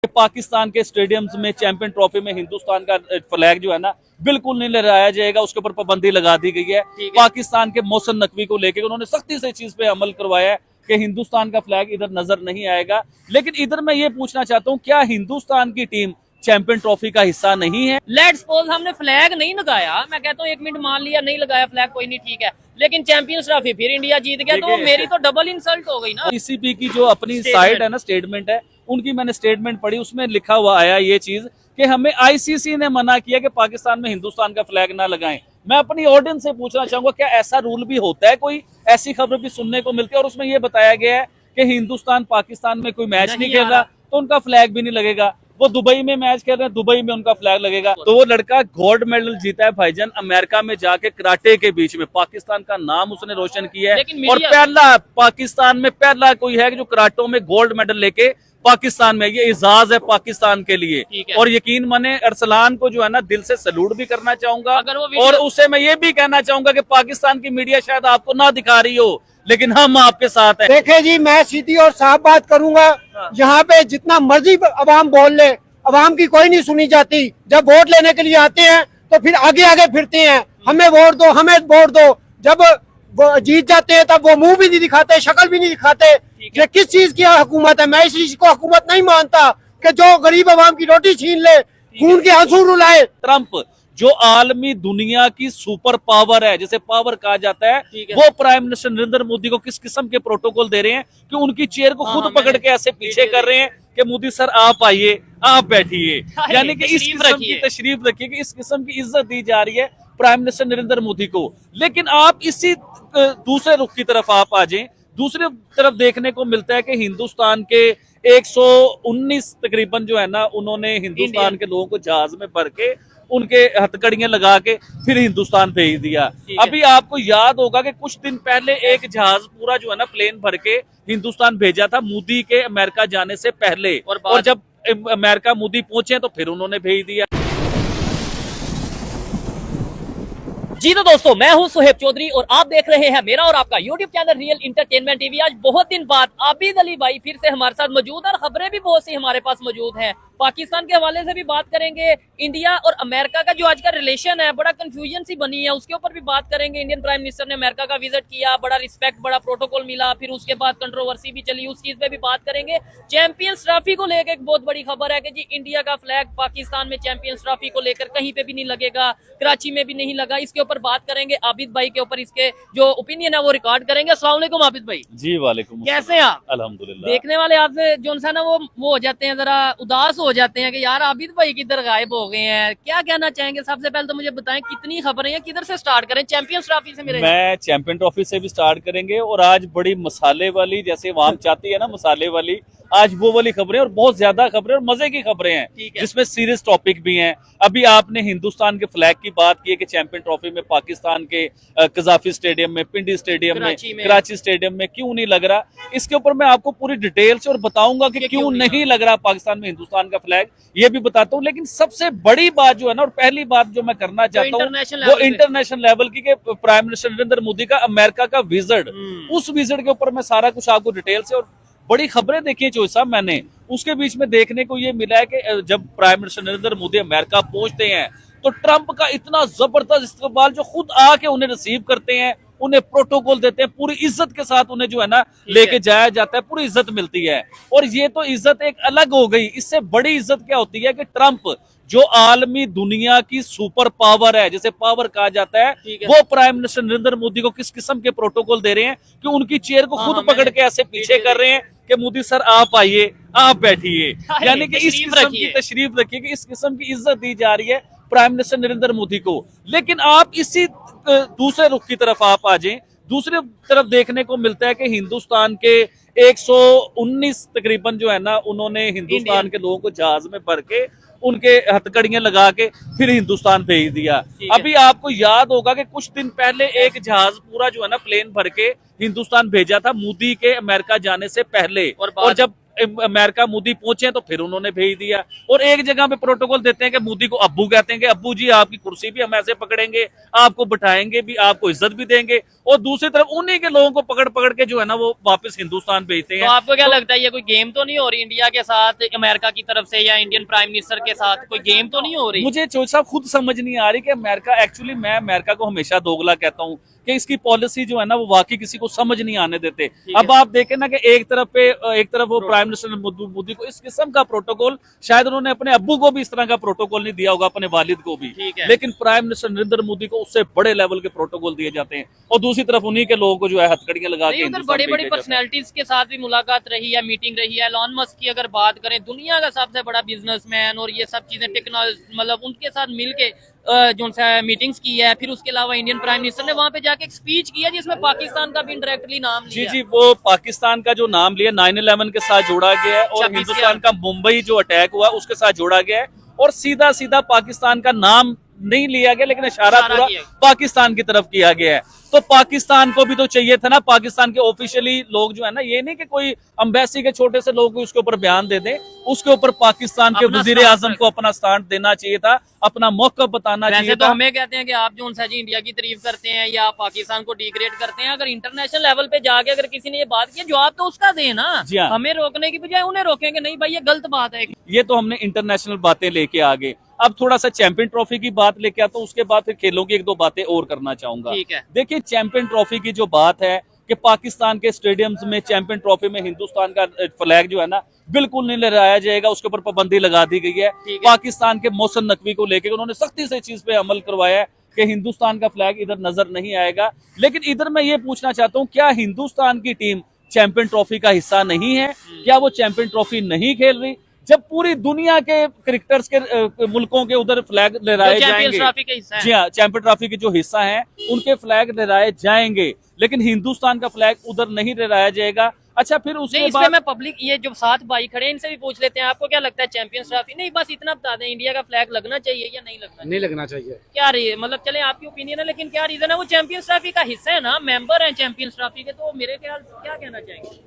पाकिस्तान के स्टेडियम्स में champion trophy में हिंदुस्तान का फ्लैग जो है ना बिल्कुल नहीं लहराया जाएगा, उसके ऊपर पाबंदी लगा दी गई है। पाकिस्तान के मोहसिन नकवी को लेकर उन्होंने सख्ती से इस चीज पे अमल करवाया है कि हिंदुस्तान का फ्लैग इधर नजर नहीं आएगा। लेकिन इधर मैं ये पूछना चाहता हूँ, क्या हिंदुस्तान की टीम चैंपियन ट्रॉफी का हिस्सा नहीं है? लेट्स सपोज हमने फ्लैग नहीं लगाया, मैं कहता हूँ 1 मिनट मान लिया नहीं लगाया फ्लैग, कोई नहीं ठीक है, लेकिन चैंपियंस ट्रॉफी फिर इंडिया जीत गया, तो मेरी तो डबल इंसल्ट हो गई ना। पीसीबी की जो अपनी साइट है ना, स्टेटमेंट है उनकी, मैंने स्टेटमेंट पढ़ी, उसमें लिखा हुआ आया ये चीज कि हमें आईसीसी ने मना किया कि पाकिस्तान में हिंदुस्तान का फ्लैग ना लगाएं। मैं अपनी ऑडियंस से पूछना चाहूंगा, क्या ऐसा रूल भी होता है? कोई ऐसी खबर भी सुनने को मिलती है और उसमें यह बताया गया है कि हिंदुस्तान पाकिस्तान में कोई मैच नहीं खेल रहा तो उनका फ्लैग भी नहीं लगेगा। वो दुबई में मैच खेल रहे हैं, दुबई में उनका फ्लैग लगेगा। तो वो लड़का गोल्ड मेडल जीता है भाईजान अमेरिका में जाके, कराटे के बीच में पाकिस्तान का नाम उसने रोशन किया है। और पहला पाकिस्तान में पहला कोई है कि जो कराटों में गोल्ड मेडल लेके पाकिस्तान में, ये इजाज है पाकिस्तान के लिए। और यकीन माने अरसलान को जो है ना दिल से सैल्यूट भी करना चाहूंगा, और उसे मैं ये भी कहना चाहूंगा कि पाकिस्तान की मीडिया शायद आपको ना दिखा रही हो लेकिन हम आपके साथ हैं। देखे जी, मैं सीधी और साफ बात करूंगा, यहाँ पे जितना मर्जी अवाम बोल ले, अवाम की कोई नहीं सुनी जाती। जब वोट लेने के लिए आते हैं तो फिर आगे आगे फिरते हैं, हमें वोट दो, हमें वोट दो। जब वो जीत जाते हैं तब वो मुंह भी नहीं दिखाते, शक्ल भी नहीं दिखाते। ये किस चीज की हुकूमत है? मैं इस चीज को हुकूमत नहीं मानता कि जो गरीब अवाम की रोटी छीन ले, खून के आंसू रुलाए। ट्रंप जो आलमी दुनिया की सुपर पावर है, जिसे पावर कहा जाता है, वो प्राइम मिनिस्टर नरेंद्र मोदी को किस किस्म के प्रोटोकॉल दे रहे हैं कि उनकी चेयर को खुद पकड़ के ऐसे पीछे कर रहे हैं कि मोदी सर आप आइए, आप बैठिए। यानी कि इस किस्म की तशरीफ रखिए कि इस किस्म की इज्जत दी जा रही है प्राइम मिनिस्टर नरेंद्र मोदी को। लेकिन आप इसी दूसरे रुख की तरफ आप आ जाएं, दूसरी तरफ देखने को मिलता है कि हिंदुस्तान के 119 तकरीबन जो है ना, उन्होंने हिंदुस्तान के लोगों को जहाज में भर के उनके हथकड़ियां लगा के फिर हिंदुस्तान भेज दिया। अभी आपको याद होगा कि कुछ दिन पहले एक जहाज पूरा जो है ना प्लेन भर के हिंदुस्तान भेजा था मोदी के अमेरिका जाने से पहले, और जब अमेरिका मोदी पहुंचे तो फिर उन्होंने भेज दिया। जी तो दोस्तों, मैं हूं सुहेब चौधरी और आप देख रहे हैं मेरा और आपका YouTube channel real entertainment TV. आज बहुत दिन बाद आबिद अली भाई फिर से हमारे साथ मौजूद है और खबरें भी बहुत सी हमारे पास मौजूद हैं। पाकिस्तान के हवाले से भी बात करेंगे, इंडिया और अमेरिका का जो आज का रिलेशन है, बड़ा कंफ्यूजन सी बनी है, उसके ऊपर भी बात करेंगे। इंडियन प्राइम मिनिस्टर ने अमेरिका का विजिट किया, बड़ा रिस्पेक्ट, बड़ा प्रोटोकॉल मिला, फिर उसके बाद कंट्रोवर्सी भी चली, उस चीज पे भी बात करेंगे। चैंपियंस ट्रॉफी को लेकर एक बहुत बड़ी खबर है कि जी इंडिया का फ्लैग पाकिस्तान में चैंपियंस ट्रॉफी को लेकर कहीं पे भी नहीं लगेगा, कराची में भी नहीं लगा। इसके ऊपर बात करेंगे आबिद भाई के ऊपर, इसके जो ओपिनियन है वो रिकॉर्ड करेंगे। अस्सलाम वालेकुम आबिद भाई। जी वालेकुम, कैसे हैं आप? अल्हम्दुलिल्लाह। देखने वाले आपसे जो है ना वो हो जाते हैं, जरा उदास हो जाते हैं कि यार आबिद भाई किधर गायब हो गए हैं। क्या कहना चाहेंगे? सबसे पहले तो मुझे बताएं कितनी खबरें हैं, किधर से स्टार्ट करें? चैंपियंस ट्रॉफी से मेरे मैं चैंपियन ट्रॉफी से भी स्टार्ट करेंगे, और आज बड़ी मसाले वाली, जैसे वाम चाहती है ना मसाले वाली, आज वो वाली खबरें और बहुत ज्यादा खबरें और मजे की खबरें हैं, जिसमें सीरियस टॉपिक भी हैं। अभी आपने हिंदुस्तान के फ्लैग की बात की है कि चैंपियन ट्रॉफी में पाकिस्तान के कजाफी स्टेडियम में, पिंडी स्टेडियम में, कराची स्टेडियम में क्यों नहीं लग रहा, इसके ऊपर मैं आपको पूरी डिटेल से और बताऊंगा कि क्यों नहीं लग रहा पाकिस्तान में हिंदुस्तान का फ्लैग, ये भी बताता हूँ। लेकिन सबसे बड़ी बात जो है ना, और पहली बात जो मैं करना चाहता हूँ वो इंटरनेशनल लेवल की, प्राइम मिनिस्टर नरेंद्र मोदी का अमेरिका का विजिट, उस विजिट के ऊपर मैं सारा कुछ आपको डिटेल से, और बड़ी खबरें देखी चोई साहब मैंने, उसके बीच में देखने को ये मिला है कि जब prime minister Narendra Modi America पहुंचते हैं तो ट्रंप का इतना जबरदस्त इस्तकबाल, जो खुद आके उन्हें रिसीव करते हैं, उन्हें प्रोटोकॉल देते हैं, पूरी इज्जत के साथ उन्हें जो है ना लेके जाया जाता है, पूरी इज्जत मिलती है। और ये तो इज्जत एक अलग हो गई, इससे बड़ी इज्जत क्या होती है कि ट्रंप जो आलमी दुनिया की सुपर पावर है, जिसे पावर कहा जाता है, वो प्राइम मिनिस्टर नरेंद्र मोदी को किस किस्म के प्रोटोकॉल दे रहे हैं कि उनकी चेयर को खुद पकड़ के ऐसे पीछे कर रहे हैं कि मोदी सर आप आइए, आप बैठिए। यानी कि इस किस्म की तशरीफ रखिए कि इस किस्म की इज्जत दी जा रही है प्राइम मिनिस्टर नरेंद्र मोदी को। लेकिन आप इसी दूसरे रुख की तरफ आप आ जाएं, दूसरी तरफ देखने को मिलता है कि हिंदुस्तान के 119 तकरीबन जो है ना, उन्होंने हिंदुस्तान के लोगों को जहाज में भर के उनके हथकड़ियां लगा के फिर हिंदुस्तान भेज दिया। अभी आपको याद होगा कि कुछ दिन पहले एक जहाज पूरा जो है ना प्लेन भर के हिंदुस्तान भेजा था मोदी के अमेरिका जाने से पहले, और जब अमेरिका मोदी पहुंचे तो फिर उन्होंने भेज दिया, और एक जगह पे प्रोटोकॉल देते हैं कि मोदी को अब्बू कहते हैं कि अब्बू जी आपकी कुर्सी भी हम ऐसे पकड़ेंगे, आपको बिठाएंगे भी, आपको इज्जत भी देंगे, और दूसरी तरफ उन्हीं के लोगों को पकड़ पकड़ के जो है ना वो वापस हिंदुस्तान भेजते हैं। तो आपको क्या लगता है ये कोई गेम तो नहीं हो रही इंडिया के साथ, अमेरिका की तरफ से, या इंडियन प्राइम मिनिस्टर के साथ कोई गेम तो नहीं हो रही? मुझे चौधरी साहब खुद समझ नहीं आ रही कि अमेरिका, एक्चुअली मैं अमेरिका को हमेशा दोगला कहता हूँ कि इसकी पॉलिसी जो है ना वो वाकई किसी को समझ नहीं आने देते। अब आप देखें ना कि एक तरफ वो प्राइम मिनिस्टर मोदी को इस किस्म का प्रोटोकॉल, शायद उन्होंने अपने अब्बू को भी इस तरह का प्रोटोकॉल नहीं दिया होगा, अपने वालिद को भी, लेकिन प्राइम मिनिस्टर नरेंद्र मोदी को उससे बड़े लेवल के प्रोटोकॉल दिए जाते हैं, और दूसरी तरफ उन्हीं के लोगों को जो है हथकड़ियां लगा के बड़ी बड़ी पर्सनैलिटीज के साथ भी मुलाकात रही है, मीटिंग रही है। एलन मस्क की अगर बात करें, दुनिया का सबसे बड़ा बिजनेसमैन, और ये सब चीजें टेक्नोलॉजी, मतलब उनके साथ मिलके जो मीटिंग्स की है। फिर उसके अलावा इंडियन प्राइम मिनिस्टर ने वहां पे जाके एक स्पीच किया जिसमें पाकिस्तान का भी इंडायरेक्टली नाम लिया। जी, वो पाकिस्तान का जो नाम लिया 9/11 के साथ जोड़ा गया है, और हिंदुस्तान का मुंबई जो अटैक हुआ उसके साथ जोड़ा गया है, और सीधा सीधा पाकिस्तान का नाम नहीं लिया गया, लेकिन इशारा पूरा पाकिस्तान की तरफ किया गया है। तो पाकिस्तान को भी तो चाहिए था ना, पाकिस्तान के ऑफिशियली लोग जो है ना, ये नहीं कि कोई अम्बेसी के छोटे से लोग उसके ऊपर बयान दे दें, उसके ऊपर पाकिस्तान के वजीर आजम को अपना स्टैंड देना चाहिए था, अपना मौका बताना चाहिए तो था। हमें कहते हैं कि आप जो जी इंडिया की तारीफ करते हैं या पाकिस्तान को डिग्रेड करते हैं, अगर इंटरनेशनल लेवल पे जाके अगर किसी ने ये बात की, जवाब तो उसका दे ना। हमें रोकने की बजाय उन्हें रोकेंगे नहीं भाई ये गलत बात है। ये तो हमने इंटरनेशनल बातें लेके आगे, अब थोड़ा सा चैंपियन ट्रॉफी की बात लेके आता हूँ, उसके बाद फिर खेलों की एक दो बातें और करना चाहूंगा। ठीक है। देखिए चैंपियन ट्रॉफी की जो बात है कि पाकिस्तान के स्टेडियम्स में चैंपियन ट्रॉफी में हिंदुस्तान का फ्लैग जो है ना बिल्कुल नहीं लहराया जाएगा, उसके ऊपर पाबंदी लगा दी गई है। पाकिस्तान के मोहसिन नकवी को लेकर उन्होंने सख्ती से चीज पे अमल करवाया है कि हिंदुस्तान का फ्लैग इधर नजर नहीं आएगा। लेकिन इधर मैं ये पूछना चाहता हूँ, क्या हिंदुस्तान की टीम चैंपियन ट्रॉफी का हिस्सा नहीं है? क्या वो चैंपियन ट्रॉफी नहीं खेल रही? जब पूरी दुनिया के क्रिकेटर्स के मुल्कों के उधर फ्लैग लहराए जाएंगे, जी हाँ, चैंपियन ट्रॉफी के जो हिस्सा हैं उनके फ्लैग लहराए जाएंगे, लेकिन हिंदुस्तान का फ्लैग उधर नहीं लहराया जाएगा। अच्छा, फिर उसके बाद मैं पब्लिक, ये जो 7 भाई खड़े हैं इनसे भी पूछ लेते हैं, आपको क्या लगता है चैंपियंस ट्रॉफी, नहीं बस इतना बता दें, इंडिया का फ्लैग लगना चाहिए या नहीं लगना? नहीं लगना चाहिए। क्या रही मतलब, चले आपकी ओपिनियन है, लेकिन क्या रीजन है? वो चैंपियंस ट्रॉफी का हिस्सा है ना, मेंबर है चैंपियंस ट्रॉफी के, तो मेरे ख्याल क्या कहना चाहेंगे?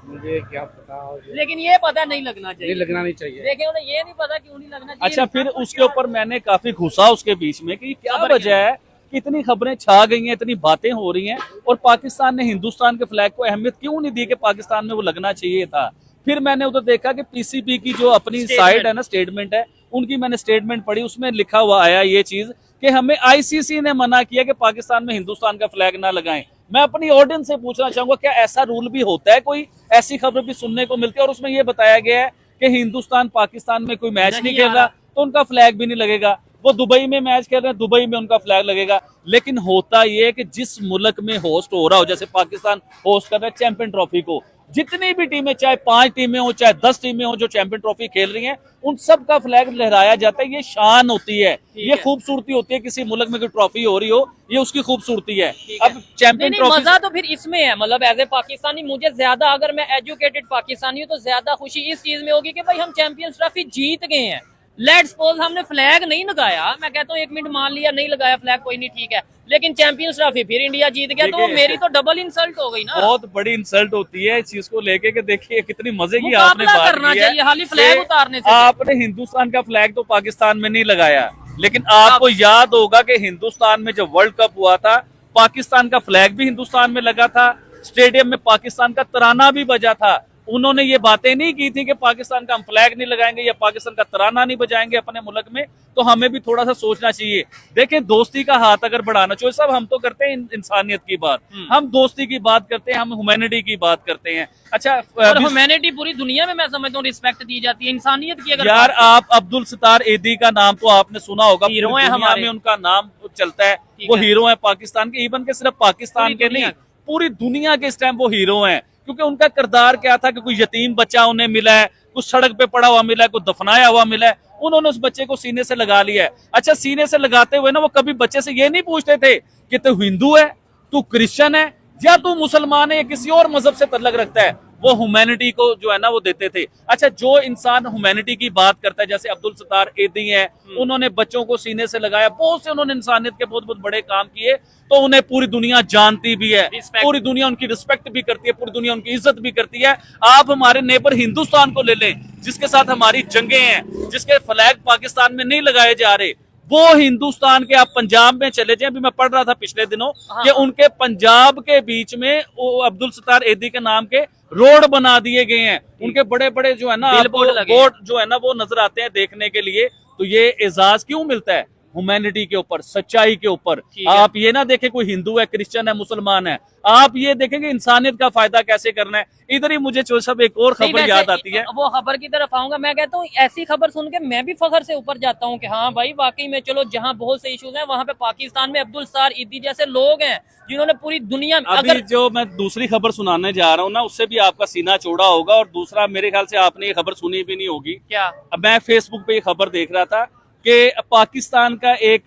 मुझे क्या पता, लेकिन ये पता नहीं लगना चाहिए, नहीं लगना नहीं चाहिए। देखिए उन्हें ये नहीं पता क्यों नहीं लगना चाहिए। अच्छा, फिर उसके ऊपर मैंने काफी घुसा उसके बीच में कि क्या वजह है कि इतनी खबरें छा गई हैं, इतनी बातें हो रही हैं, और पाकिस्तान ने हिंदुस्तान के फ्लैग को अहमियत क्यों नहीं दी कि पाकिस्तान में वो लगना चाहिए था। फिर मैंने उधर देखा कि पीसीबी की जो अपनी साइड है ना, स्टेटमेंट है उनकी, मैंने स्टेटमेंट पढ़ी, उसमें लिखा हुआ आया ये चीज कि हमें आईसीसी ने मना किया कि पाकिस्तान में हिंदुस्तान का फ्लैग ना लगाएं। मैं अपनी ऑडियंस से पूछना चाहूंगा, क्या ऐसा रूल भी होता है? कोई ऐसी खबर भी सुनने को मिलती है? और उसमें यह बताया गया है कि हिंदुस्तान पाकिस्तान में कोई मैच नहीं खेल रहा तो उनका फ्लैग भी नहीं लगेगा। वो दुबई में मैच खेल रहे हैं, दुबई में उनका फ्लैग लगेगा। लेकिन होता यह कि जिस मुल्क में होस्ट हो रहा हो, जैसे पाकिस्तान होस्ट कर रहा है चैंपियन ट्रॉफी को, जितनी भी टीमें, चाहे 5 टीमें हो चाहे 10 टीमें हो जो चैंपियन ट्रॉफी खेल रही हैं, उन सब का फ्लैग लहराया जाता है। ये शान होती है, ये खूबसूरती होती है, किसी मुल्क में कोई ट्रॉफी हो रही हो, ये उसकी खूबसूरती है। अब चैंपियन ट्रॉफी मजा तो फिर इसमें है, मतलब एज ए पाकिस्तानी मुझे ज्यादा, अगर मैं एजुकेटेड पाकिस्तानी हूँ तो ज्यादा खुशी इस चीज में होगी कि भाई हम चैंपियंस ट्रॉफी जीत गए हैं। लेट्स सपोज हमने फ्लैग नहीं लगाया, मैं कहता हूँ 1 मिनट मान लिया नहीं लगाया फ्लैग, कोई नहीं, ठीक है, लेकिन चैंपियंस ट्रॉफी फिर इंडिया जीत गया, तो मेरी तो डबल इंसल्ट हो गई ना। बहुत बड़ी इंसल्ट होती है इस चीज को लेके कि देखिए कितनी मजे की आपने बात करना चाहिए, हाली फ्लैग उतारने से। आपने हिंदुस्तान का फ्लैग तो पाकिस्तान में नहीं लगाया, लेकिन आपको याद होगा कि हिंदुस्तान में जब वर्ल्ड कप हुआ था, पाकिस्तान का फ्लैग भी हिंदुस्तान में लगा था, स्टेडियम में पाकिस्तान का तराना भी बजा था। उन्होंने ये बातें नहीं की थी कि पाकिस्तान का हम फ्लैग नहीं लगाएंगे या पाकिस्तान का तराना नहीं बजाएंगे अपने मुल्क में। तो हमें भी थोड़ा सा सोचना चाहिए। देखें, दोस्ती का हाथ अगर बढ़ाना चाहिए, सब हम तो करते हैं इंसानियत की बात, हम दोस्ती की बात करते हैं, हम ह्यूमैनिटी की बात करते हैं। अच्छा, और ह्यूमैनिटी पूरी दुनिया में मैं समझता हूँ रिस्पेक्ट दी जाती है, इंसानियत की अगर यार, आप अब्दुल सत्तार एदी का नाम तो आपने सुना होगा, हीरो है हमारे में उनका नाम चलता है, वो हीरो है पाकिस्तान के, इवन के सिर्फ पाकिस्तान के नहीं, पूरी दुनिया के इस टाइम वो हीरो हैं। क्योंकि उनका किरदार क्या था कि कोई यतीम बच्चा उन्हें मिला है, कुछ सड़क पे पड़ा हुआ मिला है, कुछ दफनाया हुआ मिला है, उन्होंने उस बच्चे को सीने से लगा लिया है। अच्छा, सीने से लगाते हुए ना वो कभी बच्चे से ये नहीं पूछते थे कि तू हिंदू है, तू क्रिश्चियन है, या तू मुसलमान है, या किसी और मजहब से तल्लक रखता है। वो ह्यूमैनिटी को जो है ना वो देते थे। अच्छा, जो इंसान ह्यूमैनिटी की बात करता है, जैसे अब्दुल सत्तार एदी हैं, उन्होंने बच्चों को सीने से लगाया, बहुत से उन्होंने इंसानियत के बहुत बहुत बड़े काम किए, तो उन्हें पूरी दुनिया जानती भी है, पूरी दुनिया उनकी रिस्पेक्ट भी करती है, पूरी दुनिया उनकी इज्जत भी करती है। आप हमारे नेबर हिंदुस्तान को ले लें, जिसके साथ हमारी जंगें हैं, जिसके फ्लैग पाकिस्तान में नहीं लगाए जा रहे, वो हिंदुस्तान के आप पंजाब में चले जाएं, अभी मैं पढ़ रहा था पिछले दिनों कि उनके पंजाब के बीच में वो अब्दुल सत्तार एदी के नाम के रोड बना दिए गए हैं, उनके बड़े बड़े जो है ना बोर्ड जो है ना वो नजर आते हैं देखने के लिए। तो ये एजाज क्यों मिलता है? ह्यूमैनिटी के ऊपर, सच्चाई के ऊपर। आप ये ना देखें कोई हिंदू है, क्रिश्चियन है, मुसलमान है, आप ये देखेंगे इंसानियत का फायदा कैसे करना है। इधर ही मुझे सब एक और खबर याद आती है, वो खबर की तरफ आऊंगा। मैं कहता हूँ ऐसी खबर सुन के मैं भी फखर से ऊपर जाता हूँ कि हाँ भाई वाकई में चलो जहाँ बहुत से इश्यूज हैं वहाँ पे पाकिस्तान में अब्दुल सत्तार ईदी जैसे लोग हैं जिन्होंने पूरी दुनिया में अभी जो मैं दूसरी खबर सुनाने जा रहा हूँ ना, उससे भी आपका सीना चौड़ा होगा। और दूसरा, मेरे ख्याल से आपने ये खबर सुनी भी नहीं होगी। क्या? मैं फेसबुक पे ये खबर देख रहा था कि पाकिस्तान का एक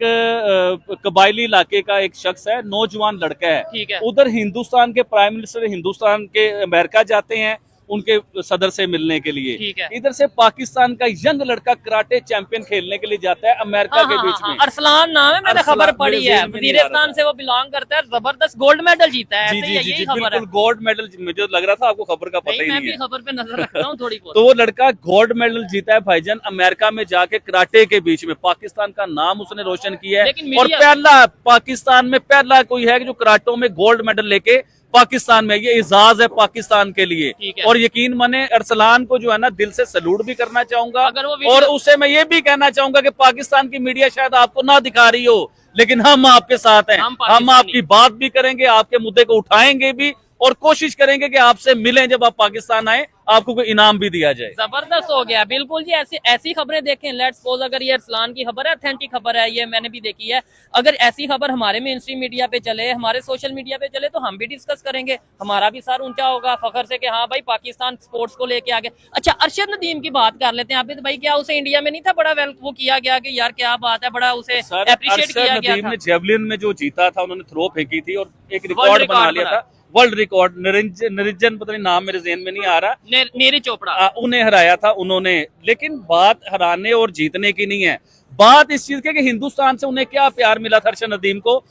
कबायली इलाके का एक शख्स है, नौजवान लड़का है, ठीक है, उधर हिंदुस्तान के प्राइम मिनिस्टर हिंदुस्तान के अमेरिका जाते हैं उनके सदर से मिलने के लिए, ठीक है, इधर से पाकिस्तान का यंग लड़का कराटे चैंपियन खेलने के लिए जाता है अमेरिका के बीच में। अरसलान नाम है, मैंने खबर पढ़ी है, वजीरिस्तान से वो बिलोंग करता है, जबरदस्त गोल्ड मेडल जीता है। जी जी जी, बिल्कुल गोल्ड मेडल। मुझे लग रहा था आपको खबर का पता ही नहीं है। मैं भी खबर पे नजर रखता हूं थोड़ी बहुत। तो वो लड़का गोल्ड मेडल जीता है भाईजान, अमेरिका में जाके कराटे के बीच में पाकिस्तान का नाम उसने रोशन किया है। और पहला पाकिस्तान में पहला कोई है जो कराटों में गोल्ड मेडल लेके पाकिस्तान में, ये इजाज है पाकिस्तान के लिए। और यकीन माने अरसलान को जो है ना दिल से सैल्यूट भी करना चाहूंगा। और उससे मैं ये भी कहना चाहूंगा कि पाकिस्तान की मीडिया शायद आपको ना दिखा रही हो, लेकिन हम आपके साथ हैं, हम आपकी बात भी करेंगे, आपके मुद्दे को उठाएंगे भी, और कोशिश करेंगे कि आपसे मिलें जब आप पाकिस्तान आए, आपको कोई इनाम भी दिया जाए। जबरदस्त हो गया, बिल्कुल जी। ऐसी खबरें देखें। लेट्स सपोज अगर ये अरसलान की खबर है, ऑथेंटिक खबर है, ये मैंने भी देखी है, अगर ऐसी खबर हमारे मेन स्ट्रीम मीडिया पे चले, हमारे सोशल मीडिया पे चले, तो हम भी डिस्कस करेंगे, हमारा भी सर ऊंचा होगा फखर से कि हाँ भाई पाकिस्तान स्पोर्ट्स को लेके आगे। अच्छा, अरशद नदीम की बात कर लेते हैं। आप भाई क्या उसे इंडिया में नहीं था बड़ा वो किया गया कि यार क्या बात है, बड़ा उसे अप्रिशिएट किया गया था। जेवलिन में जो जीता था, उन्होंने थ्रो फेंकी थी और एक रिकॉर्ड बना लिया था, वर्ल्ड रिकॉर्ड। निरंजन पता नहीं नाम मेरे ज़हन में नहीं आ रहा, नीरज चोपड़ा, उन्हें हराया था उन्होंने। लेकिन बात हराने और जीतने की नहीं है, बात इस चीज की कि हिंदुस्तान से उन्हें क्या प्यार मिला था अरशद नदीम को।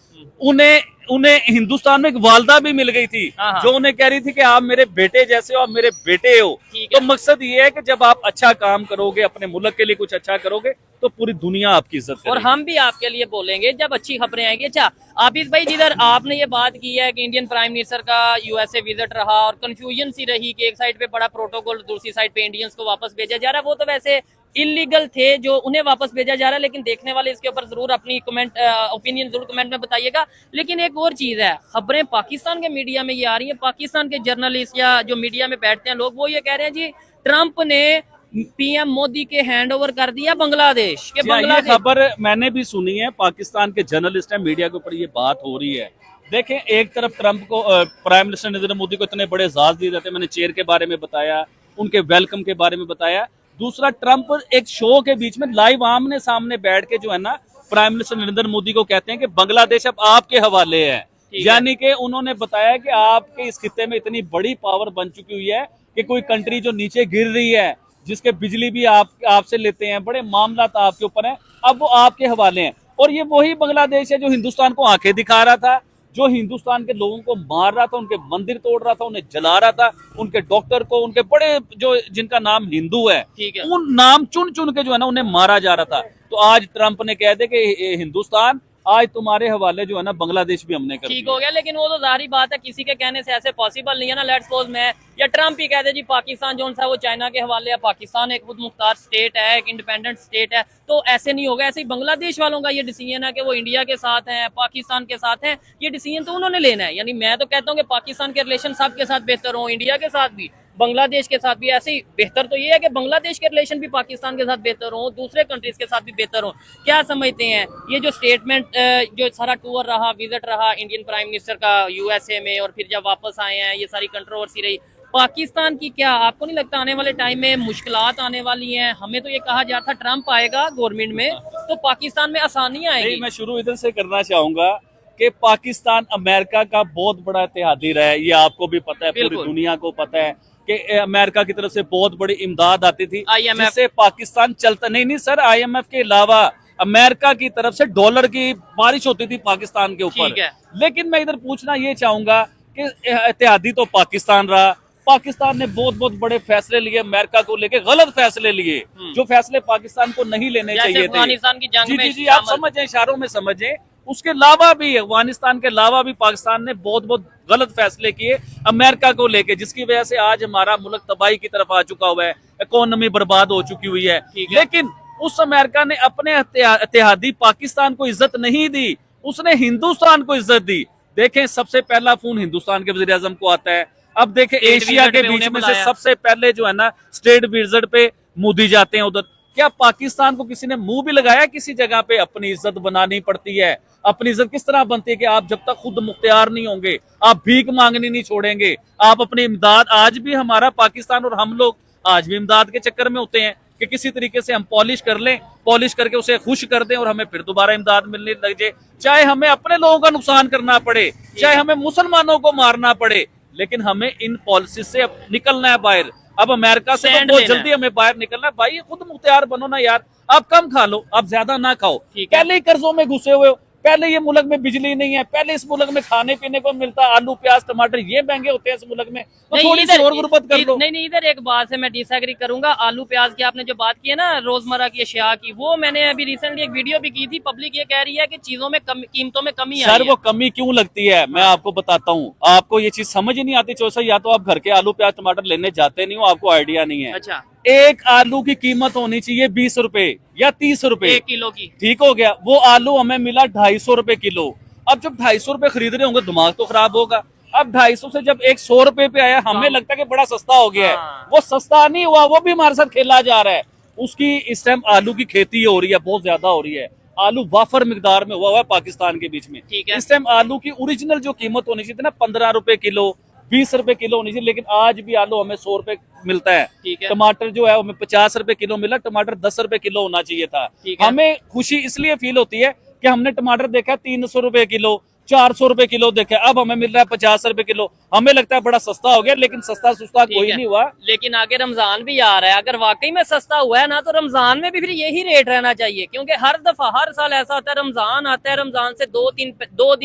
उन्हें हिंदुस्तान में एक वालदा भी मिल गई थी जो उन्हें कह रही थी कि आप मेरे बेटे जैसे हो, आप मेरे बेटे हो। तो मकसद ये है कि जब आप अच्छा काम करोगे, अपने मुल्क के लिए कुछ अच्छा करोगे, तो पूरी दुनिया आपकी इज्जत करेगी। और हम भी आपके लिए बोलेंगे जब अच्छी खबरें आएंगी। अच्छा आबिद भाई, जिधर आपने ये बात की है कि इंडियन प्राइम मिनिस्टर का यूएसए विजिट रहा और कंफ्यूजन सी रही कि एक साइड पे बड़ा प्रोटोकॉल, दूसरी साइड पे इंडियंस को वापस भेजा जा रहा है, वो तो वैसे इलीगल थे जो उन्हें वापस भेजा जा रहा है, लेकिन देखने वाले इसके ऊपर जरूर अपनी ओपिनियन जरूर कमेंट में बताइएगा। लेकिन एक और चीज है, खबरें पाकिस्तान के मीडिया में ये आ रही है, पाकिस्तान के जर्नलिस्ट या जो मीडिया में बैठते हैं लोग, वो ये कह रहे हैं जी ट्रंप ने पीएम मोदी के हैंड ओवर कर दिया बांग्लादेश के। ये खबर मैंने भी सुनी है, पाकिस्तान के जर्नलिस्ट है, मीडिया के ऊपर ये बात हो रही है। देखें, एक तरफ ट्रंप को, प्राइम मिनिस्टर नरेंद्र मोदी को इतने बड़े एजाज दिए जाते हैं, मैंने चेयर के बारे में बताया, उनके वेलकम के बारे में बताया। दूसरा, ट्रंप एक शो के बीच में लाइव आमने सामने बैठ के जो है ना प्राइम मिनिस्टर नरेंद्र मोदी को कहते हैं कि बांग्लादेश अब आपके हवाले है। यानी कि उन्होंने बताया कि आपके इस खित्ते में इतनी बड़ी पावर बन चुकी हुई है कि कोई कंट्री जो नीचे गिर रही है, जिसके बिजली भी आपसे लेते हैं, बड़े मामला आपके ऊपर है, अब वो आपके हवाले हैं। और ये वही बांग्लादेश है जो हिंदुस्तान को आंखें दिखा रहा था, जो हिंदुस्तान के लोगों को मार रहा था, उनके मंदिर तोड़ रहा था, उन्हें जला रहा था, उनके डॉक्टर को, उनके बड़े जो जिनका नाम हिंदू है, उन नाम चुन चुन के जो है ना उन्हें मारा जा रहा था। तो आज ट्रंप ने कह दिया कि हिंदुस्तान आज तुम्हारे हवाले जो है ना बांग्लादेश भी हमने कर ठीक हो गया। लेकिन वो तो जाहिर बात है, किसी के कहने से ऐसे पॉसिबल नहीं है ना। लेट्स सपोज मैं या ट्रंप ही कह दे जी पाकिस्तान जो सा वो चाइना के हवाले है, पाकिस्तान एक खुद मुख्तार स्टेट है, एक इंडिपेंडेंट स्टेट है, तो ऐसे नहीं होगा। ऐसे ही बांग्लादेश वालों का ये डिसीजन है कि वो इंडिया के साथ हैं, पाकिस्तान के साथ हैं, ये डिसीजन तो उन्होंने लेना है। यानी मैं तो कहता हूँ कि पाकिस्तान के रिलेशन सबके साथ बेहतर हो, इंडिया के साथ भी, बांग्लादेश के साथ भी। ऐसे ही बेहतर तो ये है कि बांग्लादेश के रिलेशन भी पाकिस्तान के साथ बेहतर हो, दूसरे कंट्रीज के साथ भी बेहतर हो। क्या समझते हैं ये जो स्टेटमेंट, जो सारा टूर रहा, विजिट रहा इंडियन प्राइम मिनिस्टर का यूएसए में, और फिर जब वापस आए हैं ये सारी कंट्रोवर्सी रही पाकिस्तान की, क्या आपको नहीं लगता आने वाले टाइम में मुश्किलात आने वाली हैं? हमें तो ये कहा जा रहा था ट्रंप आएगा गवर्नमेंट में तो पाकिस्तान में आसानियां आएगी। मैं शुरू इधर से करना चाहूंगा कि पाकिस्तान अमेरिका का बहुत बड़ा इत्तेहादी रहा है, ये आपको भी पता है, पूरी दुनिया को पता है कि अमेरिका की तरफ से बहुत बड़ी इमदाद आती थी, IMF जिससे पाकिस्तान चलता नहीं सर, IMF के अलावा अमेरिका की तरफ से डॉलर की बारिश होती थी पाकिस्तान के ऊपर। लेकिन मैं इधर पूछना ये चाहूंगा कि इत्तेहादी तो पाकिस्तान रहा, पाकिस्तान ने बहुत बहुत बड़े फैसले लिए अमेरिका को लेके, गलत फैसले लिए जो फैसले पाकिस्तान को नहीं लेने चाहिए थे। अफगानिस्तान की जंग में जी आप समझें, इशारों में समझें। उसके अलावा भी अफगानिस्तान के अलावा भी पाकिस्तान ने बहुत बहुत गलत फैसले किए अमेरिका को लेके, जिसकी वजह से आज हमारा मुल्क तबाही की तरफ आ चुका हुआ है, इकोनॉमी बर्बाद हो चुकी हुई है। लेकिन उस अमेरिका ने अपने इत्तेहादी पाकिस्तान को इज्जत नहीं दी, उसने हिंदुस्तान को इज्जत दी। देखें, सबसे पहला फोन हिंदुस्तान के वजीर आजम को आता है। अब देखें, एशिया के बीच में से सबसे पहले जो है ना स्टेट विजिट पे मोदी जाते हैं उधर। क्या पाकिस्तान को किसी ने मुंह भी लगाया किसी जगह पे? अपनी इज्जत बनानी पड़ती है। अपनी इज्जत किस तरह बनती है कि आप जब तक खुद मुख्तियार नहीं होंगे, आप भीख मांगनी नहीं छोड़ेंगे, आप अपनी इमदाद, आज भी हमारा पाकिस्तान और हम लोग आज भी इमदाद के चक्कर में होते हैं कि किसी तरीके से हम पॉलिश कर लें, पॉलिश करके उसे खुश कर दें और हमें फिर दोबारा इमदाद मिलने लग जाए, चाहे हमें अपने लोगों का नुकसान करना पड़े, चाहे हमें मुसलमानों को मारना पड़े, लेकिन हमें इन पॉलिसी से अब निकलना है बाहर। अब अमेरिका से तो बहुत जल्दी हमें बाहर निकलना है। भाई खुद मुख्तियार बनो ना यार, आप कम खा लो, आप ज्यादा ना खाओ। पहले ही कर्जों में घुसे हुए हो, पहले ये मुल्क में बिजली नहीं है, पहले इस मुल्क में खाने पीने को मिलता, आलू प्याज टमाटर ये महंगे होते हैं इस मुल्क में, तो थोड़ी सी और गुर्बत कर लो। नहीं, इधर एक बात से मैं डिसएग्री करूंगा। आलू प्याज की आपने जो बात की है ना, रोजमर्रा की अशिया की, वो मैंने अभी रिसेंटली एक वीडियो भी की थी। पब्लिक ये कह रही है कि चीजों में कीमतों में कमी आई है। सर वो कमी क्यों लगती है, मैं आपको बताता हूँ। आपको ये चीज समझ ही नहीं आती चौसा, या तो आप घर के आलू प्याज टमाटर लेने जाते नहीं हो, आपको आइडिया नहीं है। अच्छा, एक आलू की कीमत होनी चाहिए 20 रुपए या 30 रुपए 1 किलो की, ठीक हो गया। वो आलू हमें मिला 250 रुपए किलो। अब जब 250 रुपए खरीद रहे होंगे, दिमाग तो खराब होगा। अब 250 से जब 100 रुपए पे आया, हमें लगता है कि बड़ा सस्ता हो गया है। वो सस्ता नहीं हुआ, वो भी हमारे साथ खेला जा रहा है। उसकी इस टाइम आलू की खेती हो रही है, बहुत ज्यादा हो रही है। आलू वाफर मिकदार में हुआ है पाकिस्तान के बीच में। इस टाइम आलू की ओरिजिनल जो कीमत होनी चाहिए ना 15 रुपए किलो, 20 रुपए किलो होनी चाहिए, लेकिन आज भी आलू हमें 100 रुपए मिलता है। टमाटर जो है हमें 50 रुपए किलो मिला, टमाटर 10 रुपए किलो होना चाहिए था। हमें खुशी इसलिए फील होती है कि हमने टमाटर देखा 300 रुपए किलो, 400 रुपए किलो देखे, अब हमें मिल रहा है 50 रुपए किलो। हमें लगता है बड़ा सस्ता हो गया, लेकिन सस्ता सुस्ता कोई नहीं हुआ। लेकिन आगे रमजान भी आ रहा है, अगर वाकई में सस्ता हुआ है ना, तो रमजान में भी फिर यही रेट रहना चाहिए, क्योंकि हर दफा हर साल ऐसा होता है, रमजान आता है, रमजान से 2 दिन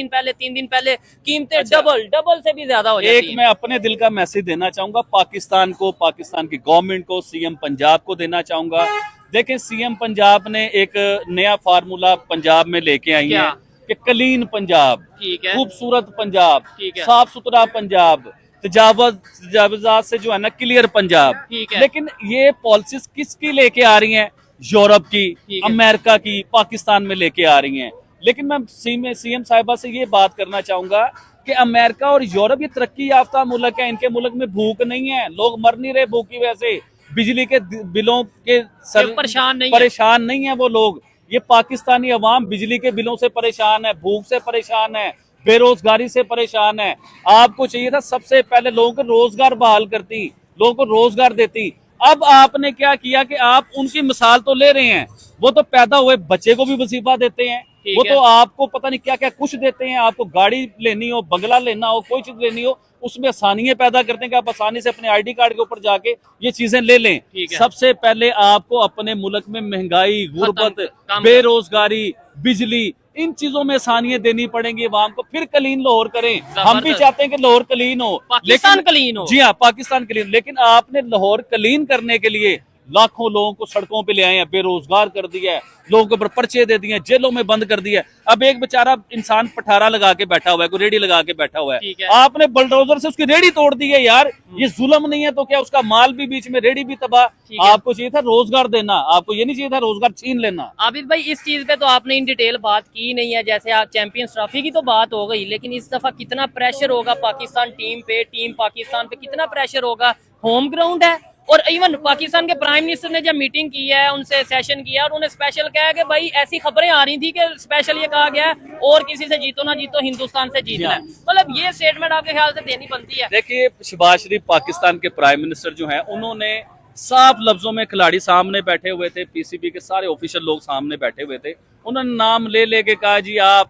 पहले 3 दिन पहले कीमतें डबल से भी ज्यादा हो जाती है। एक मैं अपने दिल का मैसेज देना चाहूंगा पाकिस्तान को, पाकिस्तान की गवर्नमेंट को, सीएम पंजाब को देना चाहूंगा। देखिए, सीएम पंजाब ने एक नया फार्मूला पंजाब में लेके आई है कि क्लीन पंजाब, खूबसूरत पंजाब, साफ सुथरा पंजाब, तजावजात से जो है ना क्लियर पंजाब। लेकिन ये पॉलिसीज किसकी लेके आ रही हैं? यूरोप की, अमेरिका की, पाकिस्तान में लेके आ रही हैं। लेकिन मैं सीएम साहिबा से ये बात करना चाहूंगा कि अमेरिका और यूरोप ये तरक्की याफ्ता मुल्क है, इनके मुल्क में भूख नहीं है, लोग मर नहीं रहे भूख की वजह से, बिजली के बिलों के परेशान नहीं है वो लोग। ये पाकिस्तानी अवाम बिजली के बिलों से परेशान है, भूख से परेशान है, बेरोजगारी से परेशान है। आपको चाहिए था सबसे पहले लोगों को रोजगार बहाल करती, लोगों को रोजगार देती। अब आपने क्या किया कि आप उनकी मिसाल तो ले रहे हैं, वो तो पैदा हुए बच्चे को भी वजीफा देते हैं, वो तो आपको पता नहीं क्या क्या कुछ देते हैं। आपको गाड़ी लेनी हो, बंगला लेना हो, कोई चीज लेनी हो, उसमें आसानियां पैदा करते हैं कि आप आसानी से अपने आईडी कार्ड के ऊपर जाके ये चीजें ले लें। सबसे पहले आपको अपने मुल्क में महंगाई, गुर्बत, बेरोजगारी, बिजली, इन चीजों में आसानियां देनी पड़ेंगी अवाम को, फिर क्लीन लाहौर करें। हम भी चाहते हैं कि लाहौर क्लीन हो, पाकिस्तान क्लीन हो। जी हाँ, पाकिस्तान क्लीन। लेकिन आपने लाहौर क्लीन करने के लिए लाखों लोगों को सड़कों पे ले आए हैं, बेरोजगार कर दिया है, लोगों के ऊपर पर्चे दे दिए, जेलों में बंद कर दिया है। अब एक बेचारा इंसान पठारा लगा के बैठा हुआ है, कोई रेडी लगा के बैठा हुआ है, आपने बुलडोजर से उसकी रेडी तोड़ दी है। यार ये जुल्म नहीं है तो क्या? उसका माल भी बीच में, रेडी भी तबाह। आपको चाहिए था रोजगार देना, आपको ये नहीं चाहिए था रोजगार छीन लेना। आबिद भाई, इस चीज पे तो आपने इन डिटेल बात की नहीं है। जैसे आप चैंपियंस ट्रॉफी की तो बात हो गई, लेकिन इस दफा कितना प्रेशर होगा पाकिस्तान टीम पे, टीम पाकिस्तान पे कितना प्रेशर होगा? होम ग्राउंड है, और इवन पाकिस्तान के प्राइम मिनिस्टर ने जब मीटिंग की है, उनसे सेशन किया, और उन्होंने स्पेशल कहा कि भाई ऐसी खबरें आ रही थी कि स्पेशल ये कहा गया है और किसी से जीतो ना जीतो, हिंदुस्तान से जीतना है। मतलब ये स्टेटमेंट आपके ख्याल से देनी बनती है? देखिए, शहबाज शरीफ पाकिस्तान के प्राइम मिनिस्टर जो हैं, उन्होंने साफ लफ्जों में, खिलाड़ी सामने बैठे हुए थे, पीसीबी के सारे ऑफिशियल लोग सामने बैठे हुए थे, उन्होंने नाम ले लेके कहा जी आप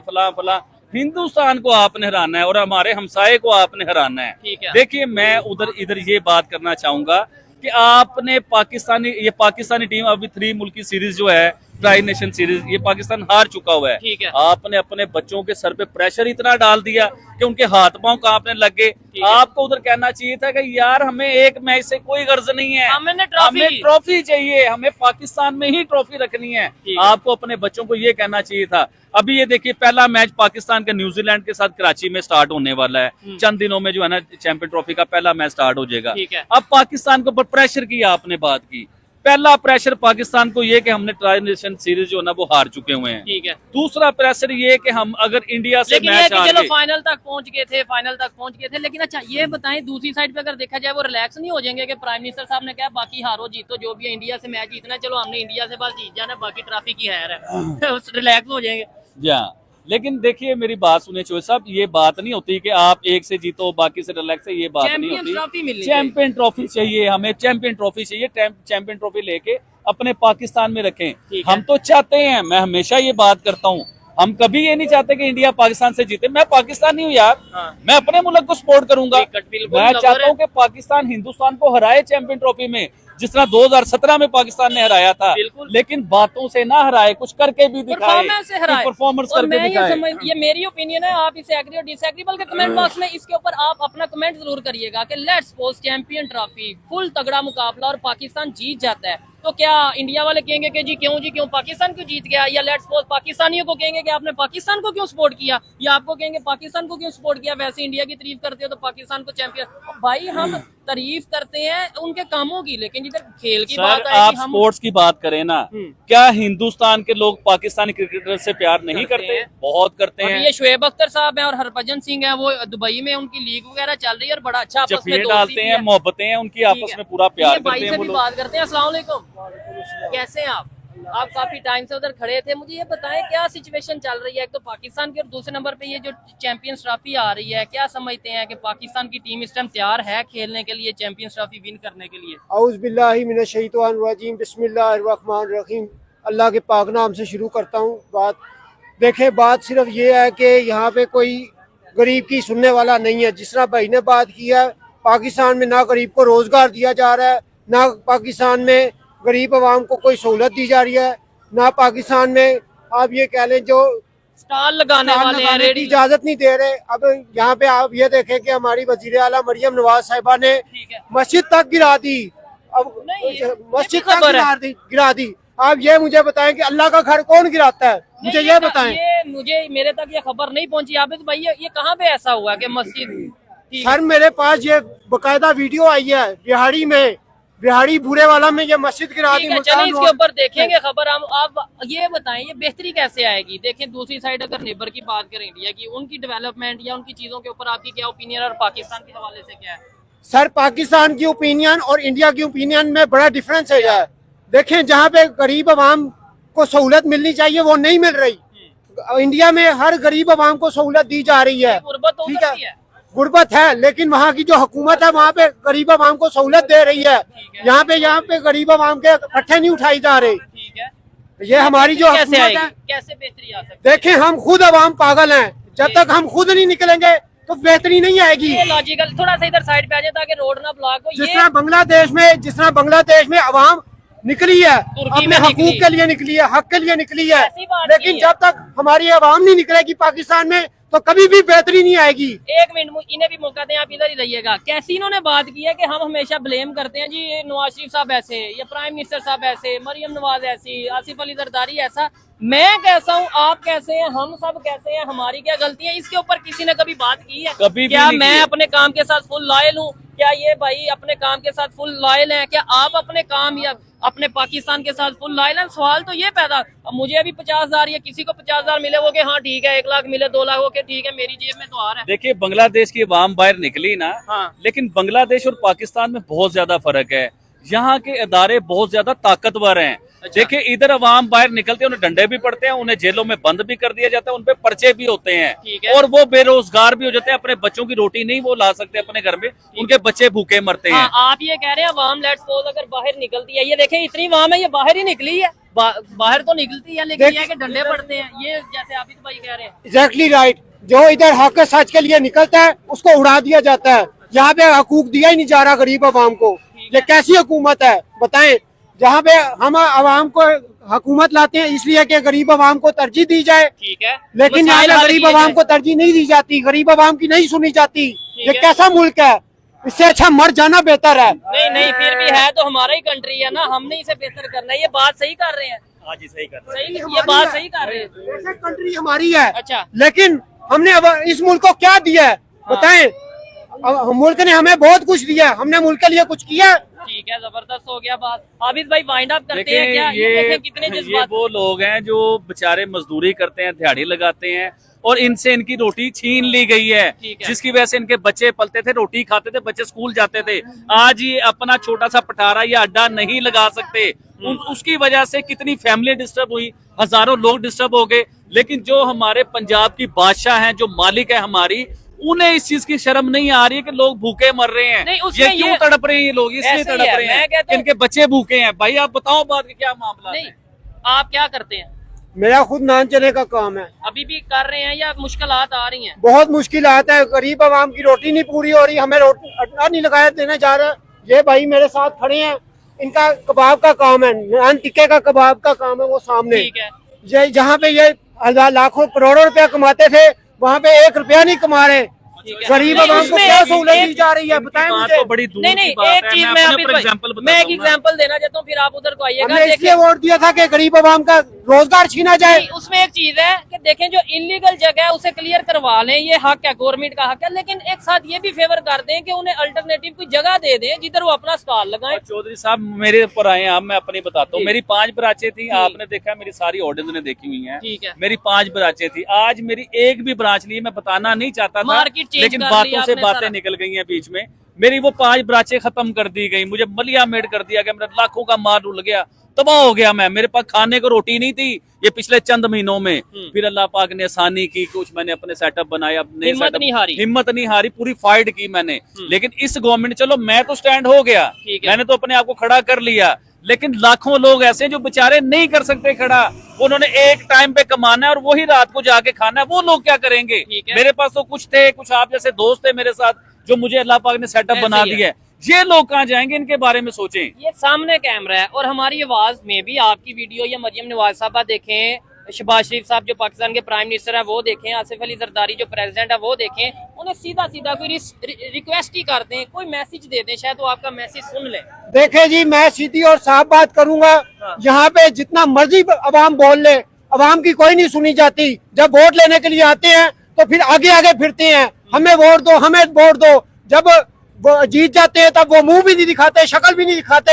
फला फला। हिंदुस्तान को आपने हराना है और हमारे हमसाये को आपने हराना है। ठीक है। देखिए मैं इधर ये बात करना चाहूंगा कि आपने पाकिस्तानी टीम अभी 3 मुल्की सीरीज जो है, ट्राई नेशन सीरीज, ये पाकिस्तान हार चुका हुआ है। ठीक है। आपने अपने बच्चों के सर पे प्रेशर इतना डाल दिया कि उनके हाथ पांव कांपने लग गए। आपको उधर कहना चाहिए था कि यार हमें एक मैच से कोई गर्ज नहीं है, हमें ट्रॉफी चाहिए, हमें पाकिस्तान में ही ट्रॉफी रखनी है। आपको अपने बच्चों को ये कहना चाहिए था। अभी ये देखिए पहला मैच पाकिस्तान का न्यूजीलैंड के साथ कराची में स्टार्ट होने वाला है। चंद दिनों में जो है ना चैंपियन ट्रॉफी का पहला मैच स्टार्ट हो जाएगा। अब पाकिस्तान के ऊपर प्रेशर किया आपने बात की। पहला प्रेशर पाकिस्तान को ये कि हमने ट्राई नेशन सीरीज जो है ना वो हार चुके हुए हैं। ठीक है। दूसरा प्रेशर ये कि हम अगर इंडिया से मैच चलो फाइनल तक पहुंच गए थे, लेकिन अच्छा ये बताएं दूसरी साइड पे अगर देखा जाए वो रिलैक्स नहीं हो जाएंगे कि प्राइम मिनिस्टर साहब ने कहा बाकी हारो जीतो जो भी है इंडिया से मैच जीतना है, चलो हमने इंडिया से बस जीत जाना, बाकी ट्रॉफी की हैर है रिलैक्स हो जाएंगे। जी हाँ, लेकिन देखिए मेरी बात सुनिए चोर साहब, ये बात नहीं होती कि आप एक से जीतो बाकी से रिलैक्स है, ये बात नहीं होती। चैंपियन ट्रॉफी चाहिए हमें, चैंपियन ट्रॉफी चाहिए। चैंपियन ट्रॉफी लेके अपने पाकिस्तान में रखें। हम तो चाहते हैं, मैं हमेशा ये बात करता हूँ, हम कभी ये नहीं चाहते कि इंडिया पाकिस्तान से जीते। मैं पाकिस्तानी हूँ यार। मैं अपने मुल्क को सपोर्ट करूंगा। मैं चाहता हूँ कि पाकिस्तान हिंदुस्तान को हराए चैंपियन ट्रॉफी में, जिस तरह 2017 में पाकिस्तान ने हराया था। लेकिन बातों से ना हराए, कुछ करके भी दिखाए, परफॉर्मेंस करके दिखाए। ये मेरी ओपिनियन है, आप इसे एग्री और डिसएग्री बल्कि कमेंट बॉक्स में इसके ऊपर आप अपना कमेंट जरूर करिएगा कि let's suppose champion trophy full तगड़ा मुकाबला और पाकिस्तान जीत जाता है, तो क्या इंडिया वाले कहेंगे कि जी क्यों पाकिस्तान क्यों जीत गया, या लेट्स सपोज पाकिस्तानियों को कहेंगे कि आपने पाकिस्तान को क्यों सपोर्ट किया, या आपको कहेंगे पाकिस्तान को क्यों सपोर्ट किया, वैसे इंडिया की तारीफ करते हो तो पाकिस्तान को चैंपियन। भाई हम तारीफ करते हैं उनके कामों की, लेकिन जिधर खेल की बात है, आप स्पोर्ट्स की बात करें ना, क्या हिंदुस्तान के लोग पाकिस्तानी क्रिकेटर से प्यार नहीं करते? बहुत करते हैं। ये शुएब अख्तर साहब हैं और हरभजन सिंह है, वो दुबई में उनकी लीग वगैरह चल रही है और बड़ा अच्छा आपस में डालते हैं, मोहब्बतें हैं उनकी आपस में, पूरा प्यार करते हैं। बात करते हैं। अस्सलाम वालेकुम, कैसे हैं आप? आप काफी टाइम से उधर खड़े थे, मुझे ये बताएं क्या सिचुएशन चल रही है एक तो पाकिस्तान की, और दूसरे नंबर पे ये जो चैंपियंस ट्रॉफी आ रही है, क्या समझते हैं कि पाकिस्तान की टीम इस टाइम तैयार है खेलने के लिए, चैंपियंस ट्रॉफी विन करने के लिए? औज़ बिल्लाहि मिनश शैतानिर रजीम, बिस्मिल्लाहिर रहमानिर रहीम। अल्लाह के पाक नाम से शुरू करता हूँ बात। देखें, बात सिर्फ ये है कि यहाँ पे कोई गरीब की सुनने वाला नहीं है। जिस तरह भाई ने बात की है, पाकिस्तान में ना गरीब को रोजगार दिया जा रहा है, ना पाकिस्तान में गरीब आवाम को कोई सहूलत दी जा रही है, ना पाकिस्तान में आप ये कह लें जो स्टॉल लगाने वाले हैं की इजाजत नहीं दे रहे। अब यहाँ पे आप ये देखें कि हमारी वजीर आला मरियम नवाज साहिबा ने मस्जिद तक गिरा दी। अब मस्जिद तक गिरा दी। आप ये मुझे बताएं कि अल्लाह का घर कौन गिराता है? मुझे ये बताएं। मुझे मेरे तक ये खबर नहीं पहुंची। आप तो भाई ये कहाँ पे ऐसा हुआ कि मस्जिद? सर मेरे पास ये बकायदा वीडियो आई है, बिहाड़ी बुरे वाला में ये मस्जिद गिरा दी। चलिए इसके ऊपर देखेंगे खबर हम। आप ये बताएं ये बेहतरी कैसे आएगी? देखें दूसरी साइड अगर नेबर की बात करें इंडिया की, उनकी डेवलपमेंट या उनकी चीजों के ऊपर आपकी क्या ओपिनियन और पाकिस्तान के हवाले से क्या है? सर पाकिस्तान की ओपिनियन और इंडिया की ओपिनियन में बड़ा डिफरेंस है। देखें जहाँ पे गरीब आवाम को सहूलत मिलनी चाहिए वो नहीं मिल रही। इंडिया में हर गरीब आवाम को सहूलत दी जा रही है। ठीक है, गुर्बत है, लेकिन वहाँ की जो हुकूमत है वहाँ पे गरीब आवाम को सहूलत दे रही है। यहाँ पे गरीब आवाम के पट्टे नहीं उठाई जा रहे। ये हमारी जो कैसे बेहतरी आ सकती है? देखें हम खुद आवाम पागल हैं, जब तक हम खुद नहीं निकलेंगे तो बेहतरी नहीं आएगी। ये लॉजिकल थोड़ा सा इधर साइड पे आ जाए ताकि रोड ना ब्लॉक हो। जिस तरह बांग्लादेश में आवाम निकली है, अपने हकूक के लिए निकली है, हक के लिए निकली है, लेकिन जब तक हमारी आवाम नहीं निकलेगी पाकिस्तान में तो कभी भी बेहतरी नहीं आएगी। एक मिनट, इन्हें भी मौका दें, आप इधर ही रहिएगा। कैसी इन्होंने बात की है कि हम हमेशा ब्लेम करते हैं जी ये नवाज शरीफ साहब ऐसे, ये प्राइम मिनिस्टर साहब ऐसे, मरियम नवाज ऐसी, आसिफ अली जरदारी ऐसा। मैं कैसा हूँ, आप कैसे हैं, हम सब कैसे हैं, हमारी क्या गलती है? इसके ऊपर किसी ने कभी बात की है? कभी क्या मैं अपने काम के साथ फुल लॉयल हूँ? क्या ये भाई अपने काम के साथ फुल लॉयल है? क्या आप अपने काम या अपने पाकिस्तान के साथ फुल लॉयल है? सवाल तो ये पैदा। अब मुझे अभी 50,000 या किसी को 50,000 मिले वो के हाँ ठीक है, 1 लाख मिले 2 लाख हो के ठीक है, मेरी जेब में तो आ रहा है। देखिए बांग्लादेश की अवाम बाहर निकली ना, लेकिन बांग्लादेश और पाकिस्तान में बहुत ज्यादा फर्क है। यहाँ के इदारे बहुत ज्यादा ताकतवर हैं। देखिए इधर अवाम बाहर निकलते हैं, उन्हें डंडे भी पड़ते हैं, उन्हें जेलों में बंद भी कर दिया जाता है, उनपे पर्चे भी होते हैं और वो बेरोजगार भी हो जाते हैं। अपने बच्चों की रोटी नहीं वो ला सकते अपने घर में, उनके बच्चे भूखे मरते हैं। आप ये कह रहे हैं अवाम लेट्स सपोज अगर बाहर निकलती है, ये देखें इतनी अवाम है, ये बाहर ही निकली है, बाहर तो निकलती है लेकिन ये है कि डंडे पड़ते हैं। ये जैसे आप ही तो भाई कह रहे हैं। Exactly right. जो इधर हक सच के लिए निकलता है उसको उड़ा दिया जाता है। यहाँ पे हकूक दिया ही नहीं जा रहा गरीब आवाम को। ये कैसी हुकूमत है बताएं, जहाँ पे हम आवाम को हुकूमत लाते हैं इसलिए कि गरीब आवाम को तरजीह दी जाए, ठीक है, लेकिन यहाँ मसाइल पे हल गरीब किए आवाम जाए। को तरजीह नहीं दी जाती, गरीब आवाम की नहीं सुनी जाती। ये है। कैसा मुल्क है? इससे अच्छा मर जाना बेहतर है। नहीं नहीं, फिर भी है तो हमारा ही कंट्री है ना, हमने इसे बेहतर करना है। ये बात सही कर रहे हैं, हाँ जी सही कर सही, ये बात सही कर रहे हैं। वैसे कंट्री हमारी है, अच्छा, लेकिन हमने अब इस मुल्क को क्या दिया है बताएं? अब मुल्क ने हमें बहुत कुछ दिया, हमने मुल्क के लिए कुछ किया? ठीक है, जबरदस्त हो गया बात। आबिद भाई वाइंड अप करते देखिए हैं क्या? ये देखें कितने ये जज्बात। वो लोग हैं जो बेचारे मजदूरी करते हैं, दिहाड़ी लगाते हैं और इनसे इनकी रोटी छीन ली गई है, ठीक है। जिसकी वजह से इनके बच्चे पलते थे, रोटी खाते थे, बच्चे स्कूल जाते थे। आज ये अपना छोटा सा पटारा या अड्डा नहीं लगा सकते। उसकी वजह से कितनी फैमिली डिस्टर्ब हुई, हजारों लोग डिस्टर्ब हो गए। लेकिन जो हमारे पंजाब की बादशाह हैं, जो मालिक है हमारी, उन्हें इस चीज की शर्म नहीं आ रही है कि लोग भूखे मर रहे हैं। नहीं, ये उसमें क्यों ये- तड़प रहे हैं? ये लोग इसलिए ऐसे ही तड़प है, रहे मैं हैं कहता कि हूं- इनके बच्चे भूखे हैं। भाई आप बताओ बात क्या मामला नहीं, है? आप क्या करते हैं? मेरा खुद नान चने का काम है। अभी भी कर रहे हैं या मुश्किलात आ रही हैं? बहुत मुश्किल आता है, गरीब आवाम की रोटी नहीं पूरी हो रही, हमें रोटी अड्डा नहीं लगाया देने जा रहा। ये भाई मेरे साथ खड़े हैं, इनका कबाब का काम है, नान टिक्के का कबाब का काम है, वो सामने। ठीक है, ये जहाँ पे ये हजार लाखों करोड़ों रुपया कमाते थे, वहाँ पे 1 रुपया नहीं कमा रहे। ठीक है। गरीब नहीं, आवाम को उसमें क्या एक- सहूलत दी एक- जा रही है इनकी बताएं बात मुझे। तो बड़ी दूर नहीं की नहीं, बात एक है। चीज मैं मैं अपने अभी ऊपर एग्जांपल मैं बताता एक हूँ ना। एग्जांपल देना चाहता हूँ, फिर आप उधर को आइएगा। हमने इसलिए देखिए, वोट दिया था कि गरीब आवाम का रोजगार छीना जाए। नहीं, उसमें एक चीज है कि देखें जो इलीगल जगह है उसे क्लियर करवा लें, ये हक है, गवर्नमेंट का हक है। लेकिन एक साथ ये भी फेवर कर दें कि उन्हें अल्टरनेटिव कोई जगह दे दें जिधर वो अपना स्टॉल लगाएं। और चौधरी साहब मेरे ऊपर आए हैं, अब मैं अपनी बताता हूँ। जी। मेरी 5 ब्रांचें थी, जी। आपने देखा मेरी सारी ऑडियंस ने देखी हुई हैं। ठीक है, मेरी 5 ब्रांचें थी, आज मेरी एक भी ब्रांच नहीं है। मैं बताना नहीं चाहता था, मार्केट चेंज लेकिन कर बातों लिया से आपने बातें सारा। निकल गई हैं बीच में। मेरी वो 5 ब्रांचें खत्म कर दी गई, मुझे मलिया मेड कर दिया गया, मेरा लाखों का माल उड़ गया, तबाह हो गया मैं। मेरे पास खाने को रोटी नहीं थी ये पिछले चंद महीनों में। फिर अल्लाह पाक ने आसानी की, कुछ मैंने अपने सेटअप बनाया, अपने हिम्मत नहीं हारी। हिम्मत नहीं हारी, पूरी फाइट की मैंने। लेकिन इस गवर्नमेंट, चलो मैं तो स्टैंड हो गया, ठीक है। मैंने तो अपने आप को खड़ा कर लिया। लेकिन लाखों लोग ऐसे हैं जो बेचारे नहीं कर सकते खड़ा, उन्होंने एक टाइम पे कमाना है और वही रात को जाके खाना है। वो लोग क्या करेंगे? ठीक है। मेरे पास तो कुछ थे, कुछ आप जैसे दोस्त थे मेरे साथ, जो मुझे अल्लाह पाक ने सेटअप ऐसे बना ही है। दिया है। ये लोग कहाँ जाएंगे? इनके बारे में सोचें। ये सामने कैमरा है और हमारी आवाज में भी आपकी वीडियो या मरियम नवाज साहबा देखें, शहबाज शरीफ साहब जो पाकिस्तान के प्राइम मिनिस्टर है वो देखें, आसिफ अली जरदारी जो प्रेसिडेंट है वो देखें, उन्हें सीधा सीधा कोई रिक्वेस्ट ही कर दें, कोई मैसेज दे दें, शायद वो आपका मैसेज सुन ले। देखे जी, मैं सीधी और साफ बात करूंगा, यहाँ पे जितना मर्जी अवाम बोल ले, अवाम की कोई नहीं सुनी जाती। जब वोट लेने के लिए आते हैं तो फिर आगे आगे फिरते हैं, हमें वोट दो, हमें वोट दो। जब वो जीत जाते हैं तब वो मुंह भी नहीं दिखाते, शक्ल भी नहीं दिखाते।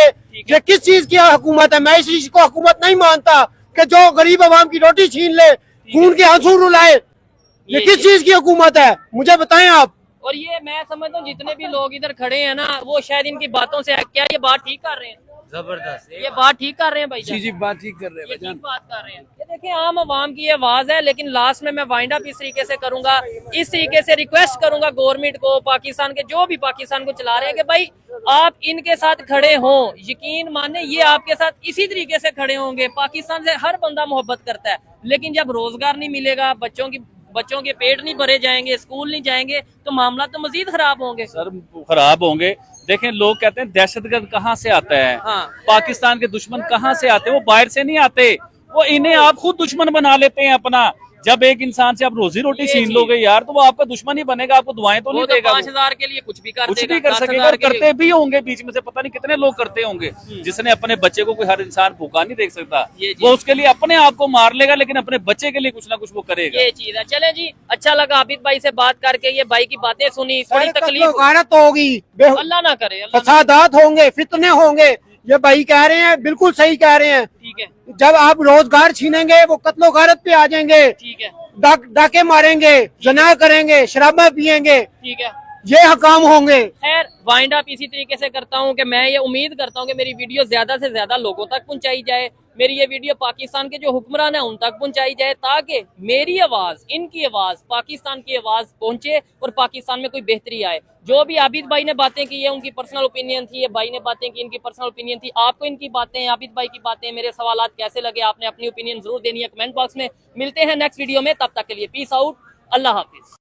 ये किस चीज की हुकूमत है? मैं इस चीज को हुकूमत नहीं मानता कि जो गरीब आवाम की रोटी छीन ले, खून के आंसू रुलाए। ये किस चीज की हुकूमत है? मुझे बताएं आप। और ये मैं समझता हूँ जितने भी लोग इधर खड़े हैं ना, वो शायद इनकी बातों से क्या ये बात ठीक कर रहे हैं? जबरदस्त ये बात ठीक कर रहे हैं भाई? जी बात ठीक कर रहे ये हैं ठीक बात कर रहे हैं। ये देखिए आम आवाम की आवाज है, लेकिन लास्ट में मैं वाइंड अप इस तरीके से करूंगा, इस तरीके से रिक्वेस्ट करूंगा गवर्नमेंट को, पाकिस्तान के जो भी पाकिस्तान को चला रहे हैं, कि भाई आप इनके साथ खड़े हों। यकीन माने ये आपके साथ इसी तरीके से खड़े होंगे। पाकिस्तान से हर बंदा मोहब्बत करता है, लेकिन जब रोजगार नहीं मिलेगा, बच्चों के पेट नहीं भरे जाएंगे, स्कूल नहीं जाएंगे, तो मामला तो मजीद खराब होंगे। सर खराब होंगे। देखें, लोग कहते हैं दहशतगर्द कहाँ से आता है, हाँ। पाकिस्तान के दुश्मन कहाँ से आते हैं? वो बाहर से नहीं आते, वो इन्हें आप खुद दुश्मन बना लेते हैं अपना। जब एक इंसान से आप रोजी रोटी छीन लोगे यार, तो वो आपका दुश्मन ही बनेगा, आपको दुआएं तो नहीं वो तो देगा। 5,000 के लिए कुछ भी कर कुछ देगा, भी कर 10,000 सकेगा और के लिए- करते भी होंगे बीच में से, पता नहीं कितने लोग करते होंगे। जिसने अपने बच्चे को, कोई हर इंसान भूखा नहीं देख सकता, ये जी। वो उसके लिए अपने आप को मार लेगा, लेकिन अपने बच्चे के लिए कुछ ना कुछ वो करेगा। ये चीज है। चले जी, अच्छा लगा आबिद भाई से बात करके, ये भाई की बातें सुनी, थोड़ी तकलीफ, गारत होगी, अल्लाह ना करे, अल्लाह ना- फसादात होंगे, फितने होंगे। ये भाई कह रहे हैं, बिल्कुल सही कह रहे हैं। ठीक है, जब आप रोजगार छीनेंगे, वो कत्लो गारत पे आ जाएंगे, ठीक है, डाके मारेंगे, जना करेंगे, शराबा पियेंगे, ठीक है। ये हकाम होंगे। खैर वाइंड अप इसी तरीके से करता हूँ कि मैं ये उम्मीद करता हूँ कि मेरी वीडियो ज्यादा से ज्यादा लोगों तक पहुंचाई जाए, मेरी ये वीडियो पाकिस्तान के जो हुक्मरान है उन तक पहुंचाई जाए, ताकि मेरी आवाज, इनकी आवाज, पाकिस्तान की आवाज पहुंचे और पाकिस्तान में कोई बेहतरी आए। जो भी आबिद भाई ने बातें की है उनकी पर्सनल ओपिनियन थी, ये भाई ने बातें की इनकी पर्सनल ओपिनियन थी। आपको इनकी बातें, आबिद भाई की बातें, मेरे सवालात कैसे लगे, आपने अपनी ओपिनियन जरूर देनी है कमेंट बॉक्स में। मिलते हैं नेक्स्ट वीडियो में, तब तक के लिए पीस आउट, अल्लाह हाफिज।